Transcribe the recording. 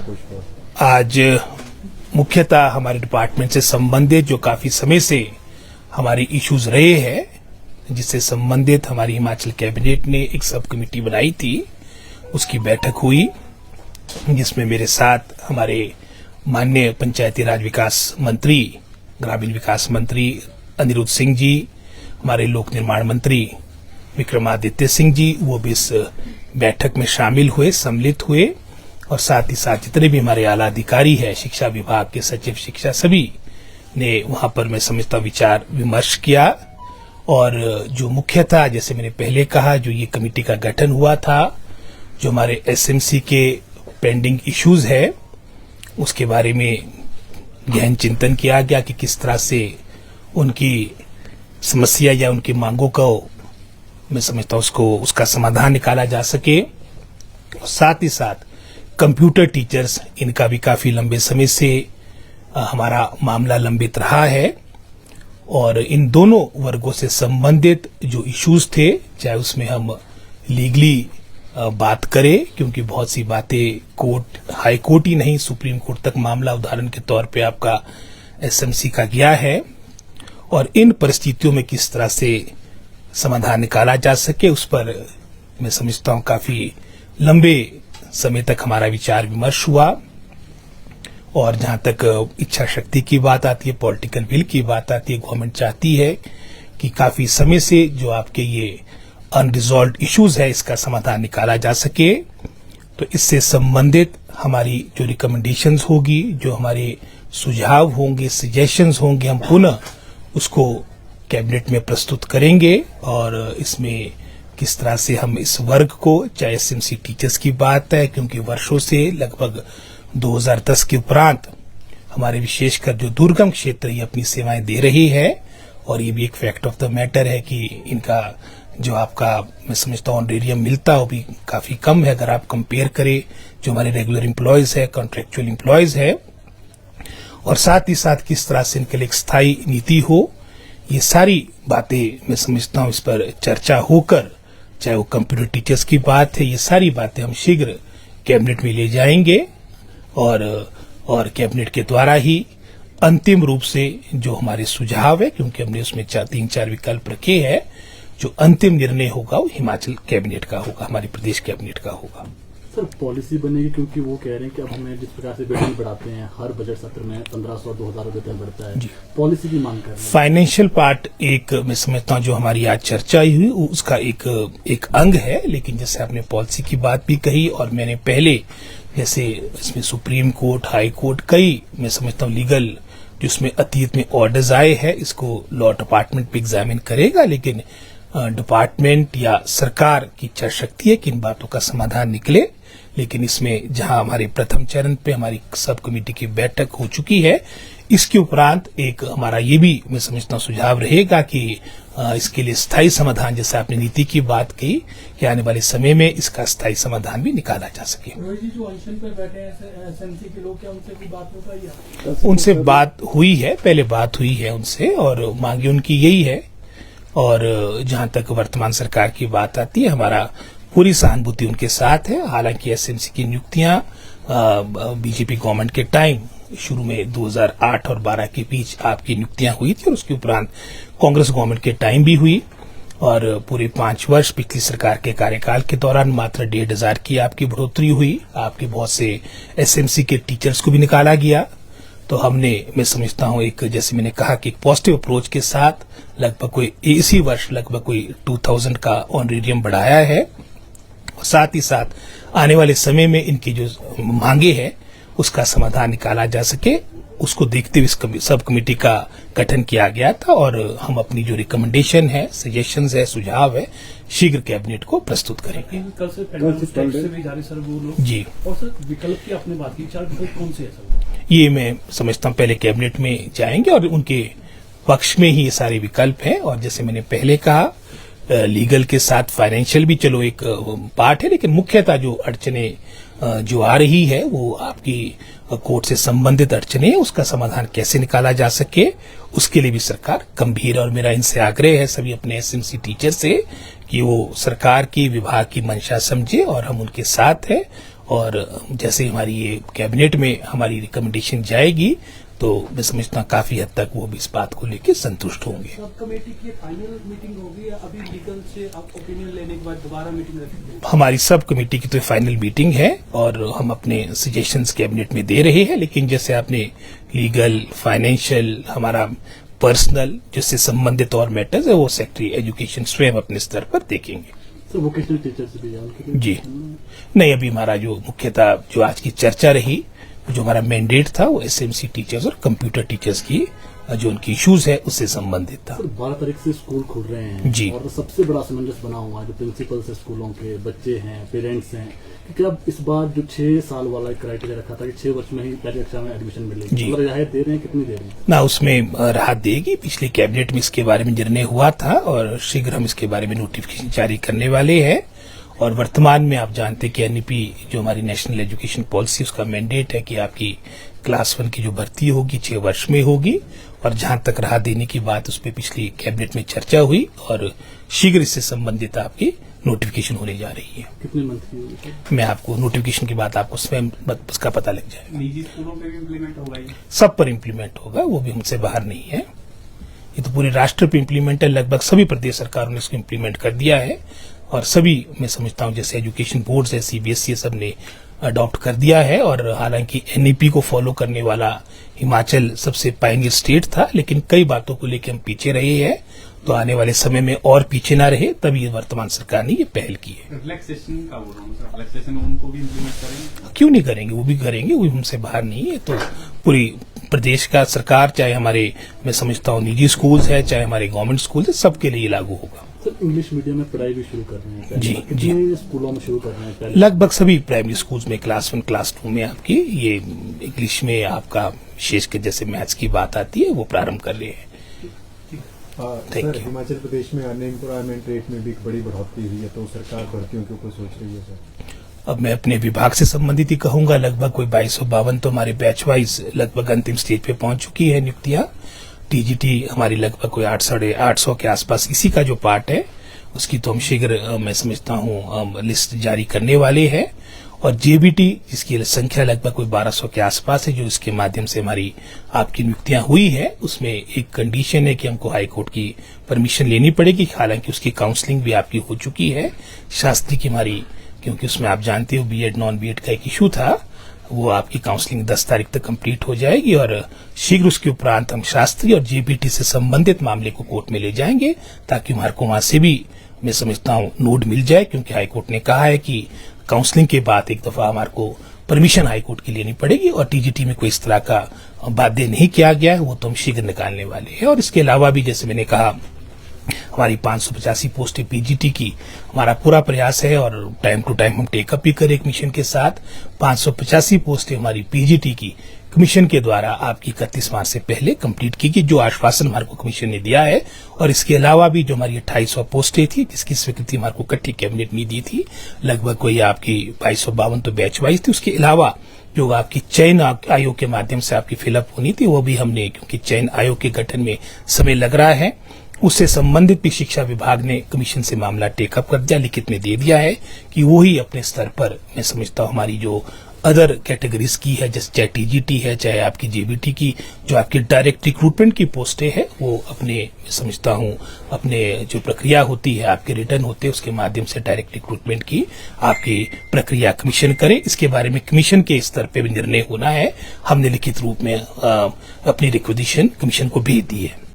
आज मुख्यतः हमारे डिपार्टमेंट से संबंधित जो काफी समय से हमारे इश्यूज रहे हैं, जिससे संबंधित हमारी हिमाचल कैबिनेट ने एक सब कमेटी बनाई थी, उसकी बैठक हुई, जिसमें मेरे साथ हमारे माननीय पंचायती राज विकास मंत्री, ग्रामीण विकास मंत्री अनिरुद्ध सिंह जी, हमारे लोक निर्माण मंत्री विक्रमादित्य सिंह जी, वो भी इस बैठक में शामिल हुए, सम्मिलित हुए, और साथ ही साथ जितने भी हमारे आला अधिकारी हैं, शिक्षा विभाग के सचिव शिक्षा, सभी ने वहां पर मैं समझता विचार विमर्श किया। और जो मुख्य था, जैसे मैंने पहले कहा, जो ये कमेटी का गठन हुआ था, जो हमारे एसएमसी के पेंडिंग इश्यूज है, उसके बारे में गहन चिंतन किया गया कि किस तरह से उनकी समस्या या उनकी मांगों को मैं समझता उसका समाधान निकाला जा सके। साथ ही साथ कंप्यूटर टीचर्स, इनका भी काफी लंबे समय से हमारा मामला लंबित रहा है, और इन दोनों वर्गों से संबंधित जो इश्यूज थे, चाहे उसमें हम लीगली बात करें, क्योंकि बहुत सी बातें कोर्ट, हाई कोर्ट ही नहीं, सुप्रीम कोर्ट तक मामला उदाहरण के तौर पे आपका एसएमसी का गया है, और इन परिस्थितियों में किस तरह से समाधान निकाला जा सके, उस पर मैं समझता हूं काफी लंबे समय तक हमारा विचार विमर्श हुआ। और जहां तक इच्छा शक्ति की बात आती है, पॉलिटिकल विल की बात आती है, गवर्नमेंट चाहती है कि काफी समय से जो आपके ये अनरिजॉल्व्ड इश्यूज है, इसका समाधान निकाला जा सके। तो इससे संबंधित हमारी जो रिकमेंडेशंस होगी, जो हमारे सुझाव होंगे, सजेशंस होंगे, हम पुनः उसको कैबिनेट में प्रस्तुत करेंगे, और इसमें किस तरह से हम इस वर्ग को, चाहे एसएमसी टीचर्स की बात है, क्योंकि वर्षों से लगभग 2010 के उपरांत हमारे विशेषकर जो दुर्गम क्षेत्र ये अपनी सेवाएं दे रही है, और ये भी एक फैक्ट ऑफ द मैटर है कि इनका जो आपका मैं समझता हूँ ऑनरेरियम मिलता है, वो भी काफी कम है अगर आप कंपेयर करें जो हमारे रेगुलर एम्प्लॉयज है, कॉन्ट्रेक्चुअल एम्प्लॉयज है। और साथ ही साथ किस तरह से इनके लिए एक स्थायी नीति हो, ये सारी बातें मैं समझता हूँ इस पर चर्चा होकर, चाहे वो कंप्यूटर टीचर्स की बात है, ये सारी बातें हम शीघ्र कैबिनेट में ले जाएंगे, और कैबिनेट के द्वारा ही अंतिम रूप से जो हमारे सुझाव है, क्योंकि हमने उसमें 3-4 विकल्प रखे हैं, जो अंतिम निर्णय होगा वो हिमाचल कैबिनेट का होगा, हमारे प्रदेश कैबिनेट का होगा। सर, पॉलिसी बनेगी, क्योंकि वो कह रहे हैं कि अब हमें जिस प्रकार से वेतन बढ़ाते हैं, हर बजट सत्र में 1500-2000 वेतन बढ़ता है, पॉलिसी की मांग कर रहे हैं। फाइनेंशियल पार्ट एक मैं समझता हूँ जो हमारी आज चर्चा हुई उसका एक अंग है, लेकिन जैसे आपने पॉलिसी की बात भी कही, और मैंने पहले जैसे इसमें सुप्रीम कोर्ट, हाई कोर्ट, कई मैं समझता हूँ लीगल जिसमें अतीत में ऑर्डर्स आए हैं, इसको लॉ डिपार्टमेंट भी एग्जामिन करेगा, लेकिन डिपार्टमेंट या सरकार की इच्छा शक्ति है कि इन बातों का समाधान निकले। लेकिन इसमें जहां हमारे प्रथम चरण पे हमारी सब कमेटी की बैठक हो चुकी है, इसके उपरांत एक हमारा ये भी मैं समझता हूँ सुझाव रहेगा कि इसके लिए स्थायी समाधान, जैसे आपने नीति की बात की, कि आने वाले समय में इसका स्थायी समाधान भी निकाला जा सके। जो अनशन पे बैठे हैं एसएमसी के लोग, क्या उनसे कोई बात हो पाई है? उनसे बात हुई है, पहले बात हुई है उनसे, और मांगे उनकी यही है। और जहां तक वर्तमान सरकार की बात आती है, हमारा पूरी सहानुभूति उनके साथ है। हालांकि एसएमसी की नियुक्तियां बीजेपी गवर्नमेंट के टाइम शुरू में 2008 और 12 के बीच आपकी नियुक्तियां हुई थी, और उसके उपरांत कांग्रेस गवर्नमेंट के टाइम भी हुई, और पूरे 5 वर्ष पिछली सरकार के कार्यकाल के दौरान मात्र 1,500 की आपकी बढ़ोतरी हुई। आपके बहुत से एसएमसी के टीचर्स को भी निकाला गया। तो हमने मैं समझता हूँ एक, जैसे मैंने कहा कि एक पॉजिटिव अप्रोच के साथ लगभग कोई इसी वर्ष लगभग कोई 2000 का ऑनरेरियम बढ़ाया है, और साथ ही साथ आने वाले समय में इनकी जो मांगे हैं उसका समाधान निकाला जा सके, उसको देखते हुए सब कमेटी का गठन किया गया था। और हम अपनी जो रिकमेंडेशन है, सजेशंस है, सुझाव है, शीघ्र कैबिनेट को प्रस्तुत करेंगे। कल से भी जारी सर वो लोग जी। और सर विकल्प की आपने बात की, 4 विकल्प कौन से है सर? ये मैं समझता हूँ पहले कैबिनेट में जाएंगे और उनके पक्ष में ही ये सारे विकल्प हैं। और जैसे मैंने पहले कहा, लीगल के साथ फाइनेंशियल भी चलो एक पार्ट है, लेकिन मुख्यतः जो अड़चने जो आ रही है वो आपकी कोर्ट से संबंधित अड़चने है, उसका समाधान कैसे निकाला जा सके, उसके लिए भी सरकार गंभीर। और मेरा इनसे आग्रह है सभी अपने एसएमसी टीचर से कि वो सरकार की, विभाग की मंशा समझे, और हम उनके साथ हैं और जैसे हमारी ये कैबिनेट में हमारी रिकमेंडेशन जाएगी तो मैं समझता हूँ काफी हद तक वो भी इस बात को लेकर संतुष्ट होंगे। सब कमेटी की फाइनल मीटिंग होगी या अभी लीगल से आप ओपिनियन लेने के बाद दोबारा मीटिंग रखेंगे? हमारी सब कमेटी की तो फाइनल मीटिंग है और हम अपने सजेशंस कैबिनेट में दे रहे हैं, लेकिन जैसे आपने लीगल, फाइनेंशियल, हमारा पर्सनल जिससे संबंधित और मैटर्स है वो सेक्रेटरी एजुकेशन स्वयं अपने स्तर पर देखेंगे। सर वोकेशनल टीचर्स भी हैं जी नहीं, अभी हमारा जो मुख्यतः जो आज की चर्चा रही, जो हमारा मैंडेट था वो एसएमसी टीचर्स और कंप्यूटर टीचर्स की जो उनकी इश्यूज है उससे संबंधित था। सर 12 तारीख से स्कूल खुल रहे हैं जी। और सबसे बड़ा असमंजस बना हुआ है जो प्रिंसिपल्स है, स्कूलों के बच्चे हैं, पेरेंट्स हैं, क्योंकि अब इस बार जो 6 साल वाला क्राइटेरिया रखा था कि 6 वर्ष में ही पहली कक्षा में एडमिशन मिलेगी, जी। मतलब रियायत दे रहे हैं, कितनी दे रहे हैं? ना उसमें राहत देगी। पिछली कैबिनेट में इसके बारे में निर्णय हुआ था और शीघ्र हम इसके बारे में नोटिफिकेशन जारी करने वाले हैं। और वर्तमान में आप जानते हैं कि एनईपी जो हमारी नेशनल एजुकेशन पॉलिसी उसका मैंडेट है कि आपकी क्लास 1 की जो भर्ती होगी 6 वर्ष में होगी, और जहां तक राहत देने की बात उस पर पिछली कैबिनेट में चर्चा हुई और शीघ्र इससे संबंधित आपकी नोटिफिकेशन होने जा रही है। कितने मंथ की होगी सर? मैं आपको नोटिफिकेशन की बात आपको स्वयं उसका पता लग जाएगा। निजी स्कूलों पे भी इम्प्लीमेंट होगा ये? सब पर इम्प्लीमेंट होगा, वो भी हमसे बाहर नहीं है। ये तो पूरे राष्ट्र पे इम्प्लीमेंट है, लगभग सभी प्रदेश सरकारों ने इसको इम्प्लीमेंट कर दिया है और सभी मैं समझता हूँ जैसे एजुकेशन बोर्ड है, सीबीएसई, सब ने अडॉप्ट कर दिया है। और हालांकि एनईपी को फॉलो करने वाला हिमाचल सबसे पायनियर स्टेट था, लेकिन कई बातों को लेकर हम पीछे रहे हैं, तो आने वाले समय में और पीछे ना रहे तभी वर्तमान सरकार ने ये पहल की है। रिलैक्सेशन का बोल रहा हूँ सर, रिलैक्सेशन उनको भी इम्प्लीमेंट करेंगे? क्यों नहीं करेंगे, वो भी करेंगे, वो भी हमसे बाहर नहीं है। तो पूरी प्रदेश का सरकार, चाहे हमारे मैं समझता हूँ निजी स्कूल्स है, चाहे हमारे गवर्नमेंट स्कूल है, सबके लिए लागू होगा। सर इंग्लिश मीडियम में पढ़ाई भी शुरू कर रहे हैं जी, कितने स्कूलों में शुरू कर रहे हैं पहले? लगभग सभी प्राइमरी स्कूल्स में क्लास 1 क्लास 2 में आपकी ये इंग्लिश में आपका विशेष के जैसे मैथ्स की बात आती है वो प्रारंभ कर रहे हैं। Thank sir you. Himachal Pradesh में अनएम्प्लॉयमेंट रेट में भी एक बड़ी बढ़ोतरी हुई है, तो सरकार भर्तियों के ऊपर सोच रही है सर? अब मैं अपने विभाग से संबंधित ही कहूंगा, लगभग कोई 2252 तो हमारे बैच वाइज लगभग अंतिम स्टेज पे पहुंच चुकी है नियुक्तियां। टीजीटी हमारी लगभग कोई 800 के आसपास इसी का जो पार्ट है उसकी तो हम शीघ्र मैं समझता हूँ लिस्ट जारी करने वाले हैं। और जेबीटी जिसकी संख्या लगभग कोई 1200 के आसपास है, जो इसके माध्यम से हमारी आपकी नियुक्तियां हुई है, उसमें एक कंडीशन है कि हमको हाई कोर्ट की परमिशन लेनी पड़ेगी। हालांकि उसकी काउंसलिंग भी आपकी हो चुकी है शास्त्री की हमारी, क्योंकि उसमें आप जानते हो बीएड नॉन बीएड का एक इशू था, वो आपकी काउंसलिंग 10 तारीख तक कंप्लीट हो जाएगी और शीघ्र उसके उपरांत हम शास्त्री और जेबीटी से संबंधित मामले को कोर्ट में ले जाएंगे ताकि हमारे को वहां से भी मैं समझता हूँ नोट मिल जाए, क्योंकि हाईकोर्ट ने कहा है कि काउंसलिंग के बाद एक दफा हमारे को परमिशन हाईकोर्ट की लेनी पड़ेगी और टीजीटी में कोई इस तरह का बाध्य नहीं किया गया है, वो तो हम शीघ्र निकालने वाले हैं। और इसके अलावा भी जैसे मैंने कहा हमारी 585 पोस्टें पीजीटी की हमारा पूरा प्रयास है और टाइम टू टाइम हम टेकअप भी करें एक मिशन के साथ। 585 पोस्टें हमारी पीजीटी की कमीशन के द्वारा आपकी 31 मार्च से पहले कंप्लीट की गई, जो आश्वासन हमारे को कमीशन ने दिया है। और इसके अलावा भी जो हमारी 2800 पोस्टें थी जिसकी स्वीकृति हमारे को इकट्ठी कैबिनेट ने दी थी, लगभग कोई आपकी 2252 तो बैच वाइज थी। उसके अलावा जो आपकी चयन आयोग के माध्यम से आपकी फिलअप होनी थी वो भी हमने, क्योंकि चयन आयोग के गठन में समय लग रहा है, उससे संबंधित भी शिक्षा विभाग ने कमीशन से मामला टेकअप कर दिया, लिखित में दे दिया है कि वो ही अपने स्तर पर मैं समझता हूँ हमारी जो अदर कैटेगरीज की है, जैसे चाहे टीजीटी है चाहे आपकी जेबीटी की जो आपकी डायरेक्ट रिक्रूटमेंट की पोस्टें है, वो अपने मैं समझता हूँ अपने जो प्रक्रिया होती है आपके रिटर्न होते हैं उसके माध्यम से डायरेक्ट रिक्रूटमेंट की आपकी प्रक्रिया कमीशन करे। इसके बारे में कमीशन के स्तर पे भी निर्णय होना है। हमने लिखित रूप में अपनी रिक्वेजिशन कमीशन को भेज दी है।